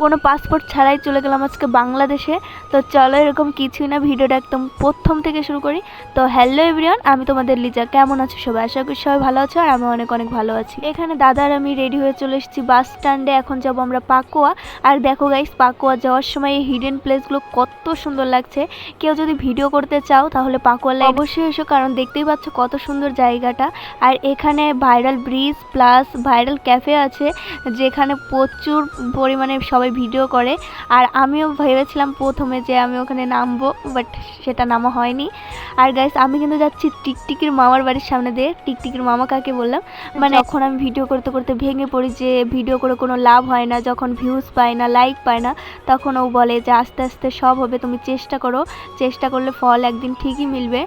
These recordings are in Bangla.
কোনো পাসপোর্ট ছাড়াই চলে গেলাম আজকে বাংলাদেশে। তো চলো এরকম কিছুই না, ভিডিওটা একদম প্রথম থেকে শুরু করি। তো হ্যালো এভরিওয়ান, আমি তোমাদের লিজা। কেমন আছো সবাই? আশা করি সবাই ভালো আছো, আর আমি অনেক অনেক ভালো আছি। এখানে দাদার আমি রেডি হয়ে চলে এসেছি বাস স্ট্যান্ডে। এখন যাবো আমরা পাকুয়া। আর দেখো গাইস, পাকুয়া যাওয়ার সময় এই হিডেন প্লেসগুলো কত সুন্দর লাগছে। কেউ যদি ভিডিও করতে চাও তাহলে পাকুয়া অবশ্যই এসো, কারণ দেখতেই পাচ্ছ কত সুন্দর জায়গাটা। আর এখানে viral bridge plus viral cafe আছে, যেখানে প্রচুর পরিমাণে সবাই ভিডিও করে। আর আমিও ভেবেছিলাম প্রথমে যে আমি ওখানে নামবো, বাট সেটা নামা হয়নি। আর গাইস, আমি কিন্তু যাচ্ছি টিকটিকির মামার বাড়ির সামনে দিয়ে। টিকটিকির মামা কাকে বললাম, মানে এখন আমি ভিডিও করতে করতে ভেঙে পড়ি যে ভিডিও করে কোনো লাভ হয় না, যখন ভিউজ পায় না, লাইক পায় না, তখন ও বলে যে আস্তে আস্তে সব হবে, তুমি চেষ্টা করো, চেষ্টা করলে ফল একদিন ঠিকই মিলবে।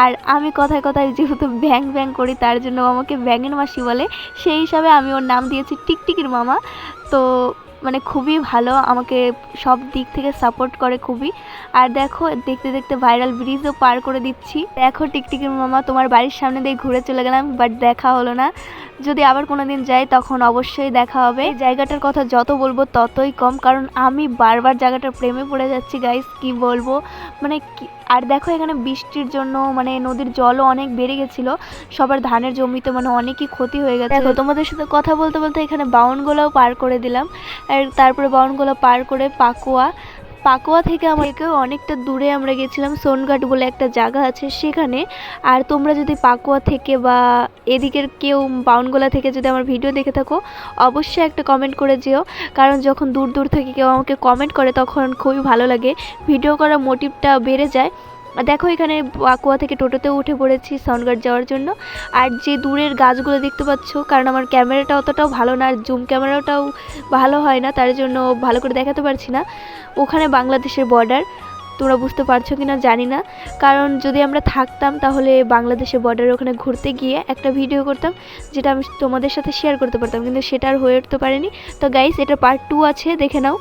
আর আমি কথায় কথায় যেহেতু ব্যাং ব্যাং করি, তার জন্য আমাকে ব্যাঙের মাসি বলে, সেই হিসাবে আমি ওর নাম দিয়েছি টিকটিকির মামা। তো মানে খুবই ভালো, আমাকে সব দিক থেকে সাপোর্ট করে খুবই। আর দেখো, দেখতে দেখতে ভাইরাল ব্রিজও পার করে দিচ্ছি। দেখো টিকটিকির মামা, তোমার বাড়ির সামনে দিয়ে ঘুরে চলে গেলাম, বাট দেখা হলো না। যদি আবার কোনো দিন যাই তখন অবশ্যই দেখা হবে। এই জায়গাটার কথা যত বলবো ততই কম, কারণ আমি বারবার জায়গাটার প্রেমে পড়ে যাচ্ছি গাইস, কি বলবো মানে। আর দেখো, এখানে বৃষ্টির জন্য মানে নদীর জলও অনেক বেড়ে গেছিলো, সবার ধানের জমিতে মানে অনেকই ক্ষতি হয়ে গেছে। দেখো, তোমাদের সাথে কথা বলতে বলতে এখানে বাউনগোলাও পার করে দিলাম। আর তারপরে বাউনগোলা পার করে পাকুয়া থেকে আমাদেরকেও অনেকটা দূরে আমরা গেছিলাম, সোনঘাট বলে একটা জায়গা আছে সেখানে। আর তোমরা যদি পাকুয়া থেকে বা এদিকের কেউ বাউনগোলা থেকে যদি আমার ভিডিও দেখে থাকো, অবশ্যই একটা কমেন্ট করে যেও, কারণ যখন দূর দূর থেকে কেউ আমাকে কমেন্ট করে তখন খুবই ভালো লাগে, ভিডিও করার মোটিভটা বেড়ে যায়। দেখো, এখানে পাকুয়া থেকে টোটোতে উঠে পড়েছি সোনঘাট যাওয়ার জন্য। আর যে দূরের গাছগুলো দেখতে পাচ্ছ, কারণ আমার ক্যামেরাটা অতটাও ভালো না, আর জুম ক্যামেরাটাও ভালো হয় না, তার জন্য ভালো করে দেখাতে পারছি না। ওখানে বাংলাদেশের বর্ডার, তোমরা বুঝতে পারছো কিনা জানি না, কারণ যদি আমরা থাকতাম তাহলে বাংলাদেশের বর্ডারে ওখানে ঘুরতে গিয়ে একটা ভিডিও করতাম, যেটা আমি তোমাদের সাথে শেয়ার করতে পারতাম, কিন্তু সেটা আর হয়ে উঠতে পারেনি। তো গাইস, এটা পার্ট 2 আছে, দেখে নাও।